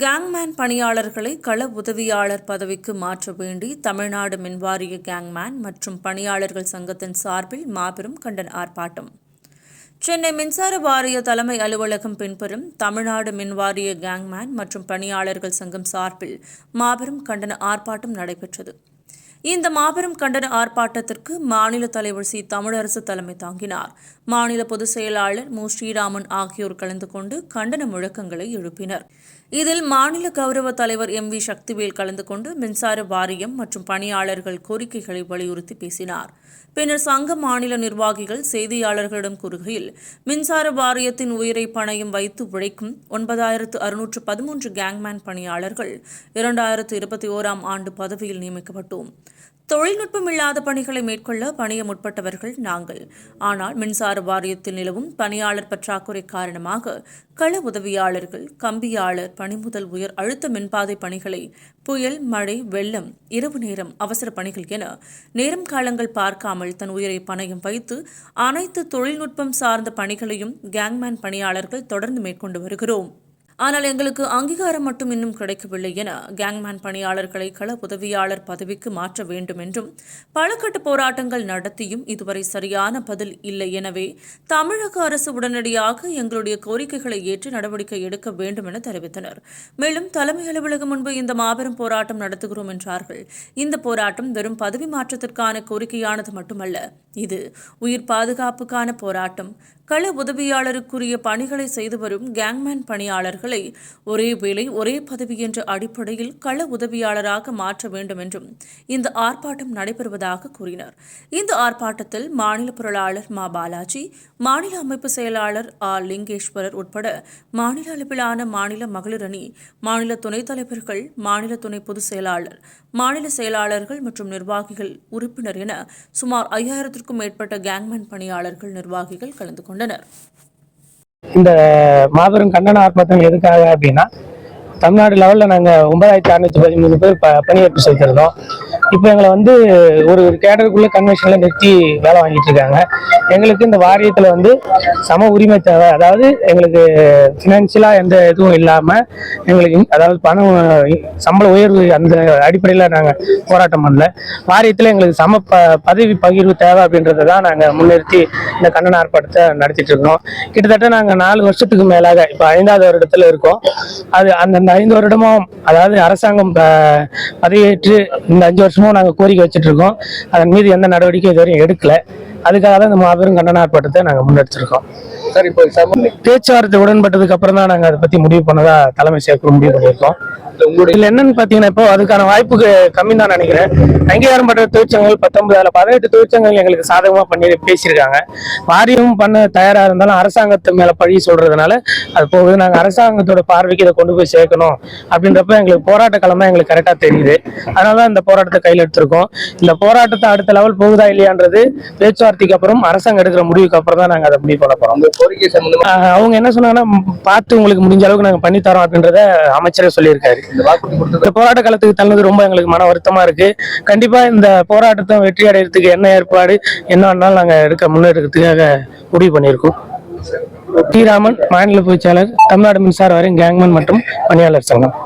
Gangman பணியாளர்களை கள உதவியாளர் பதவிக்கு மாற்ற வேண்டி தமிழ்நாடு மின்வாரிய கேங்மேன் மற்றும் பணியாளர்கள் சங்கத்தின் சார்பில் மாபெரும் கண்டன ஆர்ப்பாட்டம். சென்னை மின்சார வாரிய தலைமை அலுவலகம் பின்புறம் தமிழ்நாடு மின்வாரிய கேங்மேன் மற்றும் பணியாளர்கள் சங்கம் சார்பில் மாபெரும் கண்டன ஆர்ப்பாட்டம் நடைபெற்றது. இந்த மாபெரும் கண்டன ஆர்ப்பாட்டத்திற்கு மாநில தலைவர் சி. தமிழரசு தலைமை தாங்கினார். மாநில பொதுச் செயலாளர் மு. ஸ்ரீராமன் ஆகியோர் கலந்து கொண்டு கண்டன முழக்கங்களை எழுப்பினர். இதில் மாநில கௌரவ தலைவர் எம். வி. சக்திவேல் கலந்து கொண்டு மின்சார வாரியம் மற்றும் பணியாளர்கள் கோரிக்கைகளை வலியுறுத்தி பேசினார். பின்னர் சங்க மாநில நிர்வாகிகள் செய்தியாளர்களிடம் கூறுகையில், மின்சார வாரியத்தின் உயிரை பணயம் வைத்து உழைக்கும் 9613 கேங்மேன் பணியாளர்கள் 2021ஆம் ஆண்டு பதவியில் நியமிக்கப்பட்டோம். தொழில்நுட்பம் இல்லாத பணிகளை மேற்கொள்ள பணிய முற்பட்டவர்கள் நாங்கள். ஆனால் மின்சார வாரியத்தில் நிலவும் பணியாளர் பற்றாக்குறை காரணமாக கள உதவியாளர்கள், கம்பியாளர், பணிமுதல் உயர் அழுத்த மின்பாதை பணிகளை புயல், மழை, வெள்ளம், இரவு நேரம், அவசர பணிகள் என நேரம் காலங்கள் பார்க்காமல் தன் உயிரை பணயம் வைத்து அனைத்து தொழில்நுட்பம் சார்ந்த பணிகளையும் கேங்மேன் பணியாளர்கள் தொடர்ந்து மேற்கொண்டு வருகிறோம். ஆனால் எங்களுக்கு அங்கீகாரம் மட்டும் இன்னும் கிடைக்கவில்லை என கேங்மேன் பணியாளர்களை கள உதவியாளர் பதவிக்கு மாற்ற வேண்டும் என்றும் பல கட்ட போராட்டங்கள் நடத்தியும் இதுவரை சரியான பதில் இல்லை. எனவே தமிழக அரசு உடனடியாக எங்களுடைய கோரிக்கைகளை ஏற்று நடவடிக்கை எடுக்க வேண்டும் என தெரிவித்தனர். மேலும் தலைமை அலுவலகம் முன்பு இந்த மாபெரும் போராட்டம் நடத்துகிறோம் என்றார்கள். இந்த போராட்டம் வெறும் பதவி மாற்றத்திற்கான கோரிக்கையானது மட்டுமல்ல, இது உயிர் பாதுகாப்புக்கான போராட்டம். கள உதவியாளருக்குரிய பணிகளை செய்து வரும் கேங்மேன் பணியாளர்களை ஒரே வேலை ஒரே பதவி என்ற அடிப்படையில் கள உதவியாளராக மாற்ற வேண்டும் என்றும் இந்த ஆர்ப்பாட்டம் நடைபெறுவதாக கூறினர். இந்த ஆர்ப்பாட்டத்தில் மாநில பொருளாளர் மா. பாலாஜி, மாநில அமைப்பு செயலாளர் ஆ. லிங்கேஸ்வரர் உட்பட மாநில அளவிலான மாநில மகளிர் அணி, மாநில துணைத் தலைவர்கள், மாநில துணை பொதுச் செயலாளர், மாநில செயலாளர்கள் மற்றும் நிர்வாகிகள், உறுப்பினர் என சுமார் 5000க்கும் மேற்பட்ட கேங்மேன் பணியாளர்கள், நிர்வாகிகள் கலந்து கொண்டனர். இந்த மாபெரும் கண்டன ஆர்ப்பாட்டம் எதுக்காக அப்படின்னா, தமிழ்நாடு லெவலில் நாங்கள் 9613 பேர் பணியேற்பு செய்திருந்தோம். இப்போ எங்களை ஒரு கேடருக்குள்ள கன்வென்ஷனில் நிறுத்தி வேலை வாங்கிட்டு இருக்காங்க. எங்களுக்கு இந்த வாரியத்தில் சம உரிமை தேவை. அதாவது எங்களுக்கு ஃபினான்ஷியலாக எந்த இதுவும் இல்லாமல் எங்களுக்கு அதாவது பணம் சம்பள உயர்வு அந்த அடிப்படையில் நாங்கள் போராட்டம் பண்ணல. வாரியத்தில் எங்களுக்கு சம பதவி பகிர்வு தேவை அப்படின்றத தான் நாங்கள் முன்னிறுத்தி இந்த கண்டன ஆர்ப்பாட்டத்தை நடத்திட்டு இருக்கோம். கிட்டத்தட்ட நாங்கள் 4 வருஷத்துக்கு மேலாக இப்போ 5வது வருடத்தில் இருக்கோம். அது அந்த 5 வருடமும் அதாவது அரசாங்கம் பதவியேற்று இந்த 5 வருஷமும் நாங்கள் கோரிக்கை வச்சுட்டு இருக்கோம். அதன் மீது எந்த நடவடிக்கையும் இதுவரையும் எடுக்கல. அதுக்காக தான் இந்த மாபெரும் கண்டன ஆர்ப்பாட்டத்தை நாங்கள் முன்னெடுத்திருக்கோம். சார், இப்போ பேச்சுவார்த்தை உடன்பட்டதுக்கு அப்புறம் தான் நாங்கள் அதை பற்றி முடிவு பண்ணதா தலைமை செயற்குழு முடிவு பண்ணியிருக்கோம். இதுல என்னன்னு பாத்தீங்கன்னா, இப்போ அதுக்கான வாய்ப்புக்கு கம்மி தான் நினைக்கிறேன். அங்கீகாரம் பெற்ற தொழிற்சங்கங்கள் 19, அதில் 18 தொழிற்சங்கங்கள் எங்களுக்கு சாதகமா பண்ணி பேசியிருக்காங்க. வாரியம் பண்ண தயாரா இருந்தாலும் அரசாங்கத்து மேல பழி சொல்றதுனால அது போகுது. நாங்க அரசாங்கத்தோட பார்வைக்கு இதை கொண்டு போய் சேர்க்கணும் அப்படின்றப்ப எங்களுக்கு போராட்ட களமா எங்களுக்கு கரெக்டா தெரியுது. அதனாலதான் இந்த போராட்டத்தை கையில் எடுத்திருக்கோம். இந்த போராட்டத்தை அடுத்த லெவல் போகுதா இல்லையான்றது பேச்சுவார்த்தைக்கு அப்புறம் அரசாங்கம் எடுக்கிற முடிவுக்கு அப்புறம் தான் நாங்க அதை முடிவு பண்ண போறோம். அவங்க என்ன சொன்னாங்கன்னா, பார்த்து உங்களுக்கு முடிஞ்ச அளவுக்கு நாங்க பண்ணி தரோம் அப்படின்றத அமைச்சரே சொல்லியிருக்காரு. இந்த போராட்ட காலத்துக்கு தள்ளது ரொம்ப எங்களுக்கு மன வருத்தமா இருக்கு. கண்டிப்பா இந்த போராட்டத்தை வெற்றி அடைகிறதுக்கு என்ன ஏற்பாடு என்ன வேணாலும் நாங்க முன்னெடுக்கிறதுக்காக முடிவு பண்ணியிருக்கோம். ஸ்ரீராமன், மாநில பொதுச்செயலாளர், தமிழ்நாடு மின்சார வாரியம் கேங்மேன் மற்றும் பணியாளர் சங்கம்.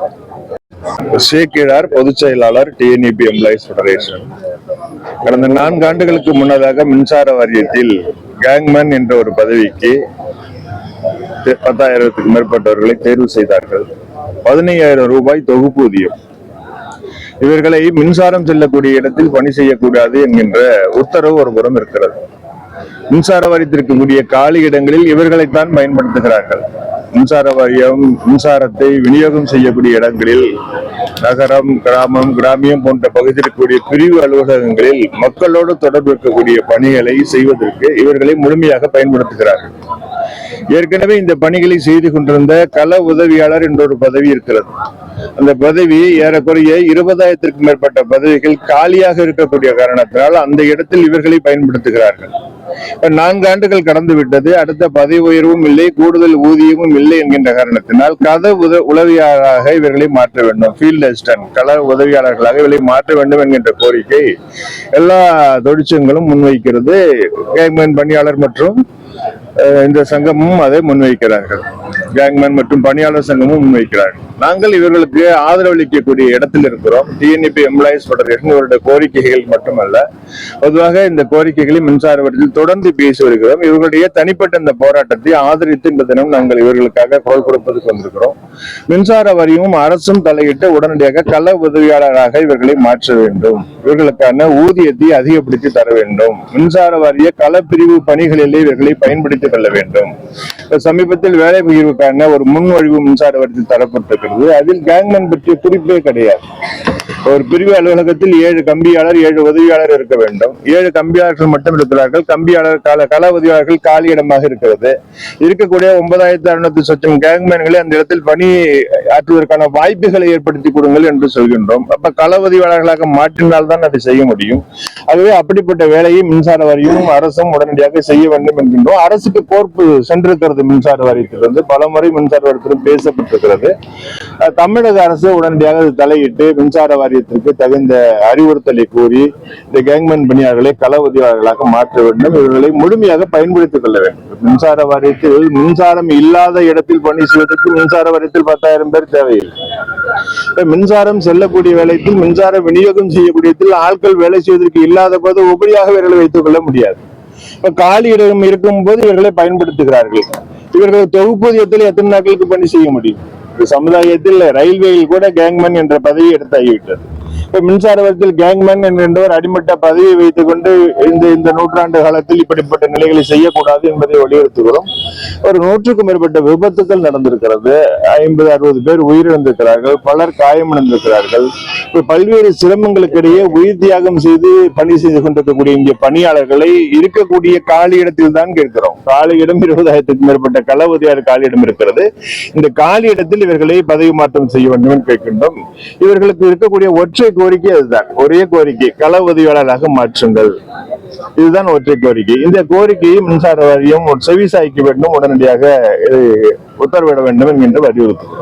சேக்கிழார், பொதுச் செயலாளர், TNEB எம்ப்ளாயிஸ் ஃபெடரேஷன். கடந்த 4 ஆண்டுகளுக்கு முன்னதாக மின்சார வாரியத்தில் கேங்மேன் என்ற ஒரு பதவிக்கு 10,000க்கும் மேற்பட்டவர்களை தேர்வு செய்தார்கள். 15,000 ரூபாய் தொகுப்பூதியம். இவர்களை மின்சாரம் செல்லக்கூடிய இடத்தில் பணி செய்யக்கூடாது என்கின்ற உத்தரவு ஒரு புறம் இருக்கிறது. மின்சார வாரியத்திற்கு கூடிய காலி இடங்களில் இவர்களைத்தான் பயன்படுத்துகிறார்கள். மின்சார வாரியம் மின்சாரத்தை விநியோகம் செய்யக்கூடிய இடங்களில் நகரம், கிராமம், கிராமியம் போன்ற பகுதியில் இருக்கக்கூடிய பிரிவு அலுவலகங்களில் மக்களோடு தொடர்பு இருக்கக்கூடிய பணிகளை செய்வதற்கு இவர்களை முழுமையாக பயன்படுத்துகிறார்கள். ஏற்கனவே இந்த பணிகளை செய்து கொண்டிருந்த கள உதவியாளர் என்ற ஒரு பதவி இருக்கிறது. அந்த பதவி ஏறக்குறைய 20,000க்கும் மேற்பட்ட பதவிகள் காலியாக இருக்கக்கூடிய காரணத்தினால் அந்த இடத்தில் இவர்களை பயன்படுத்துகிறார்கள். 4 ஆண்டுகள் கடந்து விட்டது. அடுத்த பதவி உயர்வும் இல்லை, கூடுதல் ஊதியமும் இல்லை என்கின்ற காரணத்தினால் உதவியாளராக இவர்களை மாற்ற வேண்டும். ஃபீல்ட் அசிஸ்டன்ட், கள உதவியாளர்களாக இவர்களை மாற்ற வேண்டும் என்கின்ற கோரிக்கை எல்லா தொழிற்சங்கங்களும் முன்வைக்கிறது. கேங்மேன் பணியாளர் மற்றும் இந்த சங்கமும் அதை முன்வைக்கிறார்கள். கேங்மேன் மற்றும் பணியாளர் சங்கமும் முன்வைக்கிறார்கள். நாங்கள் இவர்களுக்கு ஆதரவளிக்கக்கூடிய இடத்தில் இருக்கிறோம். டிஎன்இபி எம்ப்ளாயிஸ் ஃபெடரேஷன் இவருடைய கோரிக்கைகள் மட்டுமல்ல, பொதுவாக இந்த கோரிக்கைகளை மின்சார வாரியத்தில் தொடர்ந்து பேசி வருகிறோம். இவர்களுடைய தனிப்பட்ட இந்த போராட்டத்தை ஆதரித்து இந்த தினம் நாங்கள் இவர்களுக்காக குரல் கொடுப்பதற்கு வந்திருக்கிறோம். மின்சார வாரியமும் அரசும் தலையிட்டு உடனடியாக கள உதவியாளராக இவர்களை மாற்ற வேண்டும். இவர்களுக்கான ஊதியத்தை அதிகப்படுத்தி தர வேண்டும். மின்சார வாரிய களப்பிரிவு பணிகளிலே இவர்களை பயன்படுத்திக் கொள்ள வேண்டும். சமீபத்தில் வேலை பகிர்வுக்கான ஒரு முன்வழிவு மின்சார வாரியத்தில் தரப்பட்டிருக்கிறது. அதில் கேங்மேன் பற்றிய குறிப்பே கிடையாது. ஒரு பிரிவு அலுவலகத்தில் 7 கம்பியாளர் 7 உதவியாளர் இருக்க வேண்டும். 7 கம்பியாளர்கள் மட்டும் இருக்கிறார்கள். கம்பியாளர் கள உதவியாளர்கள் காலி இடமாக இருக்கிறது. இருக்கக்கூடிய 9600 சொச்சம் கேங்மேன்களை அந்த இடத்தில் பணி ஆற்றுவதற்கான வாய்ப்புகளை ஏற்படுத்தி கொடுங்கள் என்று சொல்கின்றோம். அப்ப கள உதவியாளர்களாக மாற்றினால்தான் அதை செய்ய முடியும். ஆகவே அப்படிப்பட்ட வேலையை மின்சார வாரியமும் அரசும் உடனடியாக செய்ய வேண்டும் என்கின்றோம். அரசுக்கு பொறுப்பு சென்றிருக்கிறது. மின்சார வாரியத்திலிருந்து பலமுறை மின்சார வாரியத்திலும் பேசப்பட்டிருக்கிறது. தமிழக அரசு உடனடியாக தலையிட்டு மின்சார வாரியத்திற்கு தகுந்த அறிவுறுத்தலை கூறி இந்த கேங்மேன் பணியாளர்களை கள உதவியாளர்களாக மாற்ற வேண்டும். இவர்களை முழுமையாக பயன்படுத்திக் கொள்ள வேண்டும். மின்சார வாரியத்தில் மின்சாரம் இல்லாத இடத்தில் பணி செய்வதற்கு மின்சார வாரியத்தில் 10,000 பேர் தேவையில்லை. மின்சாரம் செல்லக்கூடிய வேலையில் மின்சார விநியோகம் செய்யக்கூடிய ஆட்கள் வேலை செய்வதற்கு இல்லாத போது உபரியாக இவர்களை வைத்துக் கொள்ள முடியாது. இப்ப காலி இடம் இருக்கும் போது இவர்களை பயன்படுத்துகிறார்கள். இவர்கள் தொகுப்பூதியத்தில் எத்தனை நாட்களுக்கு பணி செய்ய முடியும்? சமுதாயத்தில் ரயில்வேயில் கூட கேங்மேன் என்ற பதவி எடுத்தாகிவிட்டது. இப்ப மின்சார வாரியத்தில் கேங்மேன் என்ற ஒரு அடிமட்ட பதவியை வைத்துக் கொண்டு இந்த நூற்றாண்டு காலத்தில் இப்படிப்பட்ட நிலைகளை செய்யக்கூடாது என்பதை வலியுறுத்துகிறோம். ஒரு 100க்கும் மேற்பட்ட விபத்துக்கள் நடந்திருக்கிறது. 50-60 பேர் உயிரிழந்திருக்கிறார்கள். பலர் காயமடைந்திருக்கிறார்கள். பல்வேறு சிரமங்களுக்கு இடையே உயிர் தியாகம் செய்து பணி செய்து கொண்டிருக்கக்கூடிய இங்கே பணியாளர்களை இருக்கக்கூடிய காலி இடத்தில் தான் கேட்கிறோம். காலி இடம் 20,000க்கும் மேற்பட்ட கள உதவியாளர் காலி இடம் இருக்கிறது. இந்த காலி இடத்தில் இவர்களை பதவி மாற்றம் செய்ய வேண்டும் என்று கேட்கின்றோம். இவர்களுக்கு இருக்கக்கூடிய ஒற்றை கோரிக்கை அதுதான். ஒரே கோரிக்கை, கள உதவியாளராக மாற்றுங்கள். இதுதான் ஒற்றை கோரிக்கை. இந்த கோரிக்கையை மின்சார வாரியம் செவி சாய்க்க வேண்டும். உடனடியாக உத்தரவிட வேண்டும் என்கின்ற வலியுறுத்தும்.